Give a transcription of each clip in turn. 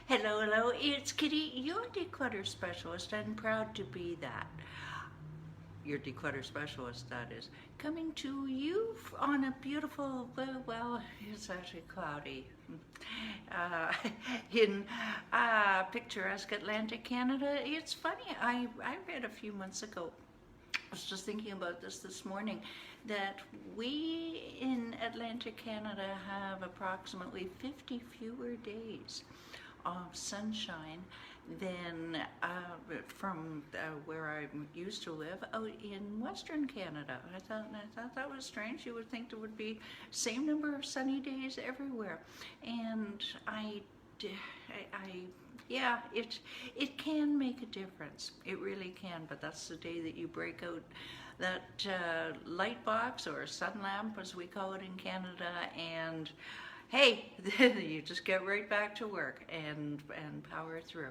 Hello, hello, it's Kitti, your declutter specialist, and proud to be that. Your declutter specialist, that is. Coming to you on a beautiful, well, it's actually cloudy, uh, in picturesque Atlantic Canada. It's funny, I read a few months ago, I was just thinking about this morning, that we in Atlantic Canada have approximately 50 fewer days of sunshine than from where I used to live out in Western Canada. I thought that was strange. You would think there would be same number of sunny days everywhere, and yeah, it can make a difference. It really can. But that's the day that you break out that light box or sun lamp, as we call it in Canada, and hey, you just get right back to work and power through.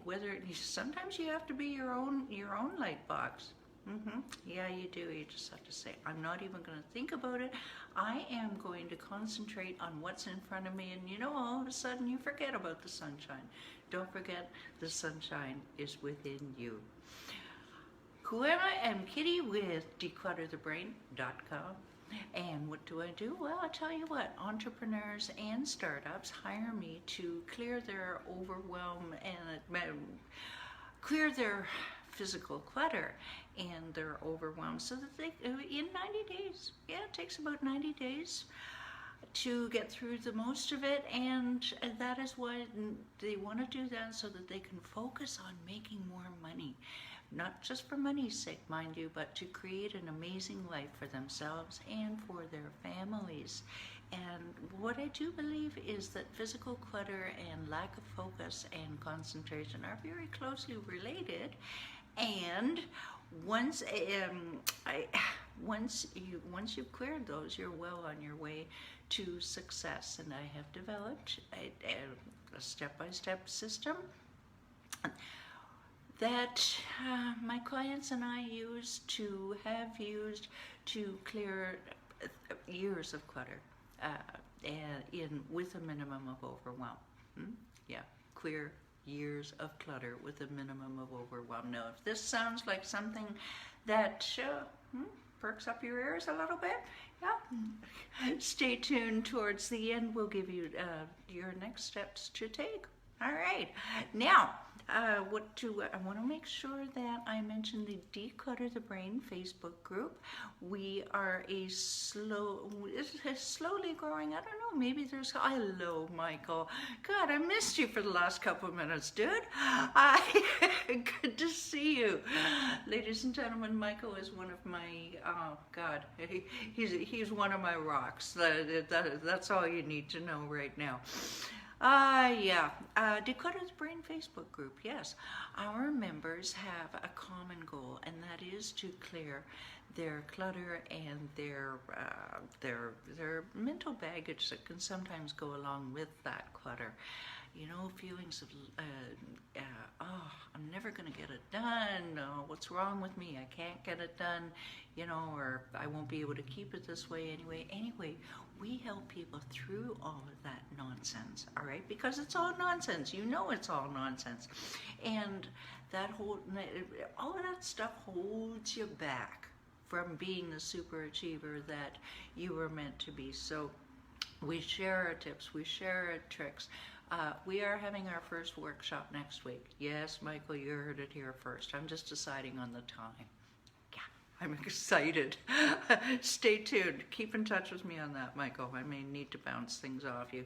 Whether sometimes you have to be your own light box. Yeah, you do. You just have to say, I'm not even going to think about it. I am going to concentrate on what's in front of me. And all of a sudden you forget about the sunshine. Don't forget, the sunshine is within you. Who am I? I'm Kitti with declutterthebrain.com. And what do I do? Well, I tell you what, entrepreneurs and startups hire me to clear their overwhelm and clear their physical clutter and their overwhelm so that they, in 90 days, yeah, it takes about 90 days to get through the most of it, and that is why they want to do that, so that they can focus on making more money. Not just for money's sake, mind you, but to create an amazing life for themselves and for their families. And what I do believe is that physical clutter and lack of focus and concentration are very closely related. And once you've cleared those, you're well on your way to success. And I have developed a step-by-step system that my clients and I have used to clear years of clutter with a minimum of overwhelm. Yeah, clear years of clutter with a minimum of overwhelm. Now, if this sounds like something that perks up your ears a little bit, yeah, stay tuned. Towards the end, we'll give you your next steps to take. All right, now, I want to make sure that I mention the Declutter the Brain Facebook group. We are slowly growing. I don't know, maybe hello, Michael. God, I missed you for the last couple of minutes, dude. Good to see you. Ladies and gentlemen, Michael is one of my, oh God, he's one of my rocks. That's all you need to know right now. Declutter the Brain Facebook group, yes. Our members have a common goal, and that is to clear their clutter and their mental baggage that can sometimes go along with that clutter. Feelings of, I'm never going to get it done. What's wrong with me? I can't get it done, or I won't be able to keep it this way anyway. Anyway, we help people through all of that nonsense, all right? Because it's all nonsense. It's all nonsense. And all of that stuff holds you back from being the super achiever that you were meant to be. So we share our tips, we share our tricks. We are having our first workshop next week. Yes, Michael, you heard it here first. I'm just deciding on the time. Yeah, I'm excited. Stay tuned. Keep in touch with me on that, Michael. I may need to bounce things off you.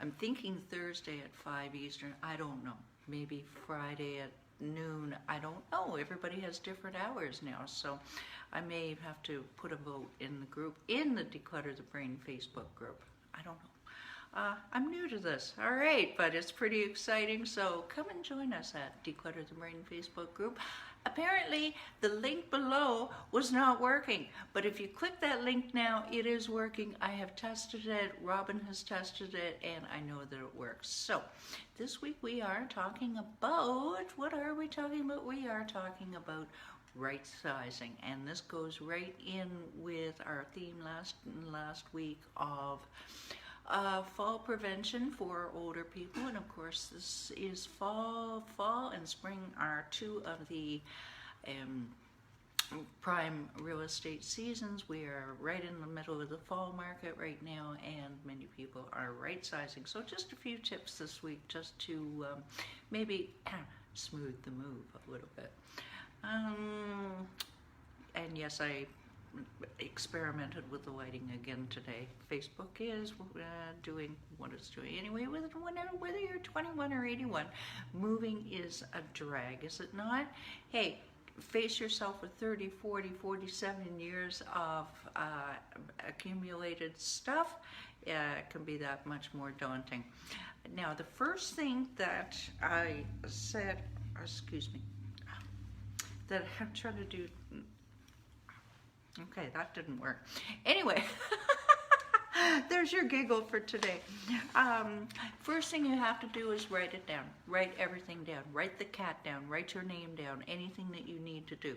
I'm thinking Thursday at 5 Eastern. I don't know. Maybe Friday at noon. I don't know. Everybody has different hours now, so I may have to put a vote in the group, in the Declutter the Brain Facebook group. I don't know. I'm new to this, all right, but it's pretty exciting, so come and join us at Declutter the Brain Facebook group. Apparently, the link below was not working, but if you click that link now, it is working. I have tested it, Robin has tested it, and I know that it works. So, this week we are talking about, what are we talking about? We are talking about rightsizing, and this goes right in with our theme last week of fall prevention for older people, and of course this is fall and spring are two of the um, prime real estate seasons. We are right in the middle of the fall market right now, and many people are right sizing. So just a few tips this week just to maybe smooth the move a little bit. And yes, I experimented with the lighting again today. Facebook is doing what it's doing. Anyway, whether you're 21 or 81, moving is a drag, is it not? Hey, face yourself with 30, 40, 47 years of accumulated stuff. It can be that much more daunting. Now, the first thing that I said, excuse me, that I'm trying to do, okay, that didn't work. Anyway, there's your giggle for today. First thing you have to do is write it down. Write everything down. Write the cat down. Write your name down. Anything that you need to do.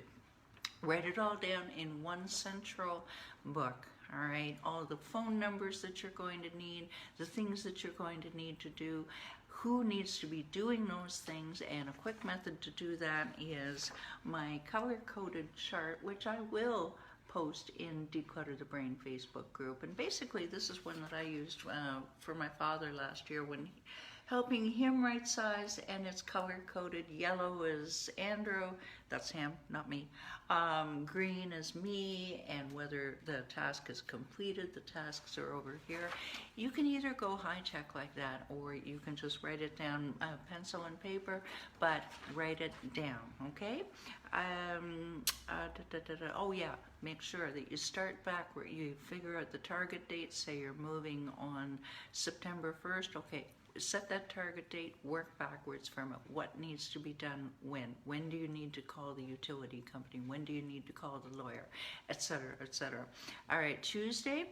Write it all down in one central book. All right, all the phone numbers that you're going to need, the things that you're going to need to do, who needs to be doing those things, and a quick method to do that is my color-coded chart, which I will post in Declutter the Brain Facebook group. And basically this is one that I used for my father last year when helping him right size, and it's color-coded. Yellow is Andrew, that's him, not me. Green is me, and whether the task is completed, the tasks are over here. You can either go high-tech like that, or you can just write it down, pencil and paper, but write it down, okay? Oh yeah, make sure that you start back where you figure out the target date. Say you're moving on September 1st, okay. Set that target date, work backwards from it. What needs to be done when? When do you need to call the utility company? When do you need to call the lawyer? Etc., etc. All right, Tuesday,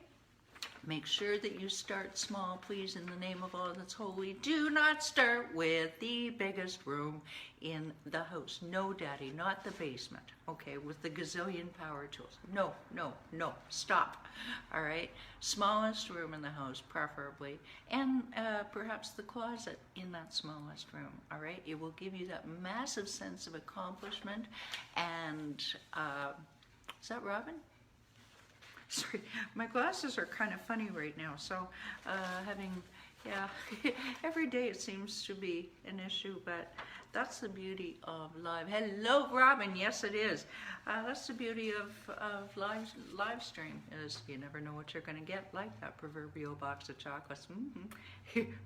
make sure that you start small, please, in the name of all that's holy. Do not start with the biggest room in the house. No, Daddy, not the basement, okay, with the gazillion power tools. No, no, no, stop, all right? Smallest room in the house, preferably, and perhaps the closet in that smallest room, all right? It will give you that massive sense of accomplishment, and is that Robin? Sorry, my glasses are kind of funny right now, so yeah, every day it seems to be an issue, but that's the beauty of live. Hello, Robin, yes it is. That's the beauty of live stream, is you never know what you're going to get, like that proverbial box of chocolates.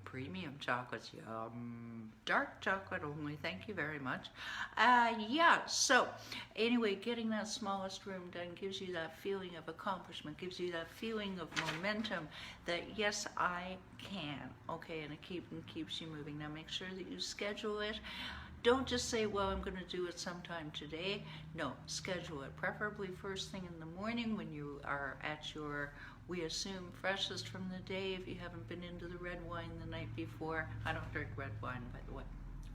Premium chocolates, yum. Dark chocolate only, thank you very much. Yeah, so anyway, getting that smallest room done gives you that feeling of accomplishment, gives you that feeling of momentum that yes, I can, okay, and it keeps you moving. Now make sure that you schedule it. Don't just say, well, I'm going to do it sometime today. No, schedule it, preferably first thing in the morning when you are at your, we assume, freshest from the day, if you haven't been into the red wine the night before. I don't drink red wine, by the way.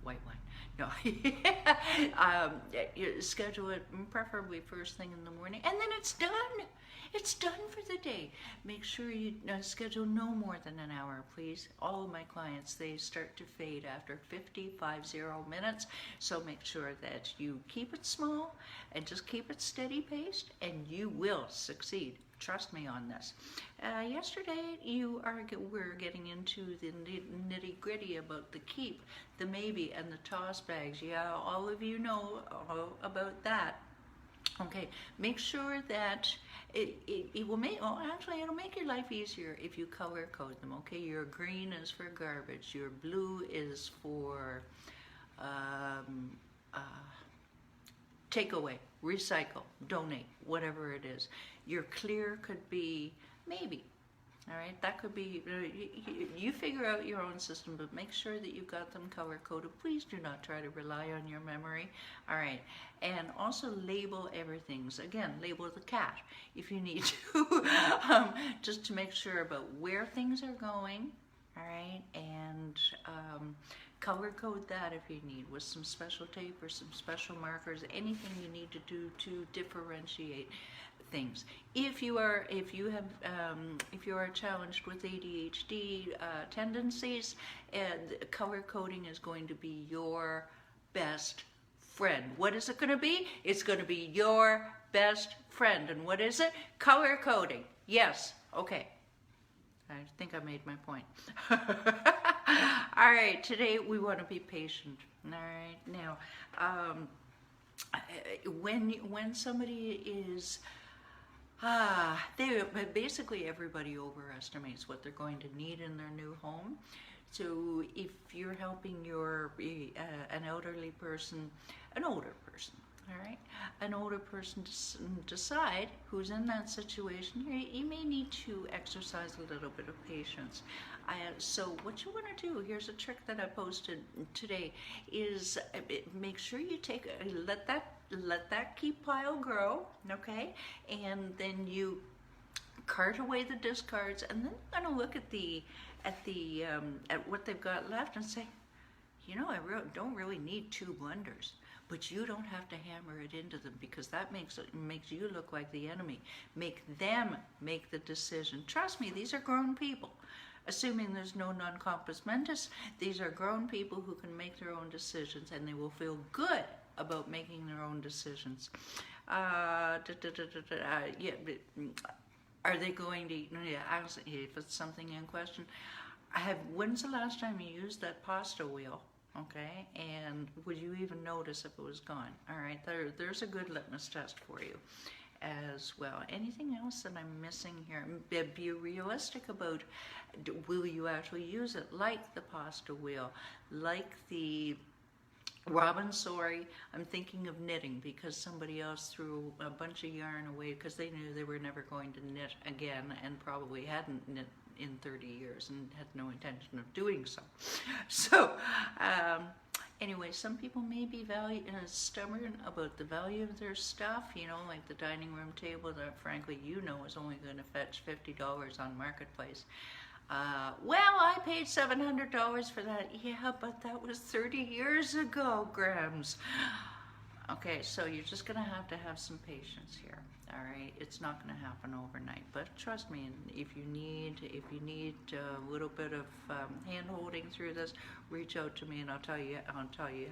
White wine. No. You schedule it preferably first thing in the morning, and then it's done. It's done for the day. Make sure you schedule no more than an hour, please. All of my clients, they start to fade after 50 minutes. So make sure that you keep it small and just keep it steady paced, and you will succeed. Trust me on this. Yesterday, we're getting into the nitty-gritty about the keep, the maybe, and the toss bags. Yeah, all of you know about that. Okay, make sure that it will make, well, actually it'll make your life easier if you color code them, okay? Your green is for garbage, your blue is for take away, recycle, donate, whatever it is. Your clear could be maybe. All right, that could be, you figure out your own system, but make sure that you've got them color-coded. Please do not try to rely on your memory. All right, and also label everything. So again, label the cat if you need to, just to make sure about where things are going, all right, and color code that if you need with some special tape or some special markers, anything you need to do to differentiate. things. If you are challenged with ADHD tendencies, color coding is going to be your best friend. What is it going to be? It's going to be your best friend. And what is it? Color coding. Yes. Okay. I think I made my point. All right. Today we want to be patient. All right. Now, when somebody is basically everybody overestimates what they're going to need in their new home. So if you're helping an elderly person, an older person, all right, an older person decide who's in that situation, you may need to exercise a little bit of patience. So what you want to do, here's a trick that I posted today, is make sure you let that keep pile grow, okay, and then you cart away the discards, and then you're going to look at what they've got left and say, you know, I don't really need 2 blenders. But you don't have to hammer it into them, because that makes you look like the enemy. Make them make the decision. Trust me, these are grown people. Assuming there's no non compos mentis, these are grown people who can make their own decisions, and they will feel good about making their own decisions. Are they going to, ask if it's something in question? When's the last time you used that pasta wheel? Okay, and would you even notice if it was gone? All right, there's a good litmus test for you as well. Anything else that I'm missing here? Be realistic about, will you actually use it? Like the pasta wheel, like the Robin, sorry, I'm thinking of knitting, because somebody else threw a bunch of yarn away because they knew they were never going to knit again, and probably hadn't knit in 30 years and had no intention of doing so. So anyway, some people may be stubborn about the value of their stuff, like the dining room table that frankly is only going to fetch $50 on Marketplace. Well, I paid $700 for that. Yeah, but that was 30 years ago, Grams. Okay, so you're just going to have some patience here. All right, it's not going to happen overnight, but trust me, if you need a little bit of hand holding through this, reach out to me and I'll tell you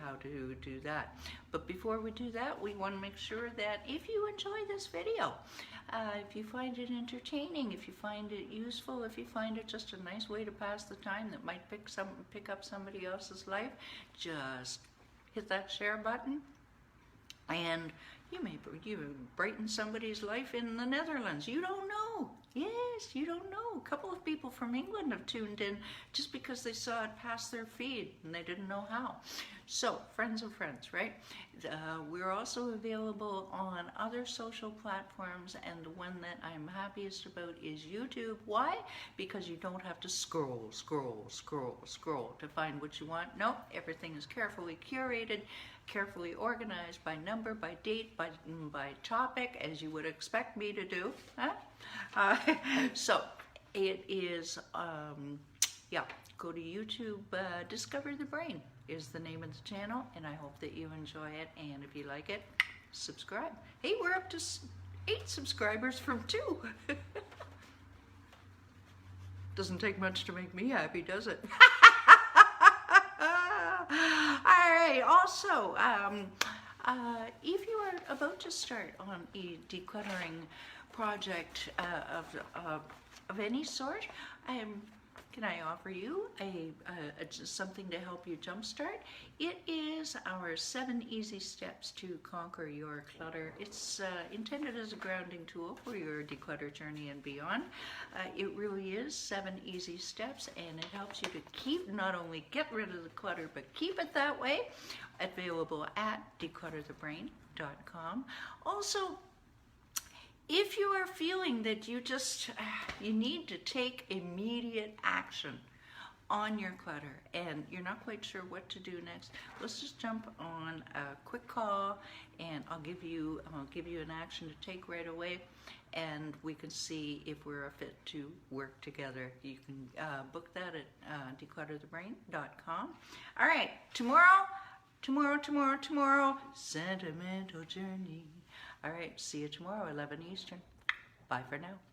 how to do that. But before we do that, we want to make sure that if you enjoy this video, if you find it entertaining, if you find it useful, if you find it just a nice way to pass the time that might pick up somebody else's life, just hit that share button. And you brighten somebody's life in the Netherlands. You don't know. Yes, you don't know. A couple of people from England have tuned in just because they saw it pass their feed and they didn't know how. So, friends of friends, right? We're also available on other social platforms, and the one that I'm happiest about is YouTube. Why? Because you don't have to scroll to find what you want. No, everything is carefully curated, carefully organized by number, by date, by topic, as you would expect me to do. So it is, go to YouTube. Discover the Brain is the name of the channel, and I hope that you enjoy it. And if you like it, subscribe. Hey, we're up to 8 subscribers from 2. Doesn't take much to make me happy, does it? All right. Also, if you are about to start on a decluttering project of any sort, can I offer you something to help you jumpstart? It is our 7 easy steps to conquer your clutter. It's intended as a grounding tool for your declutter journey and beyond. It really is 7 easy steps, and it helps you to not only get rid of the clutter, but keep it that way. Available at declutterthebrain.com. Also, if you are feeling that you need to take immediate action on your clutter and you're not quite sure what to do next, let's just jump on a quick call, and I'll give you an action to take right away, and we can see if we're a fit to work together. You can book that at declutterthebrain.com. All right, tomorrow, sentimental journey. All right, see you tomorrow, 11 Eastern. Bye for now.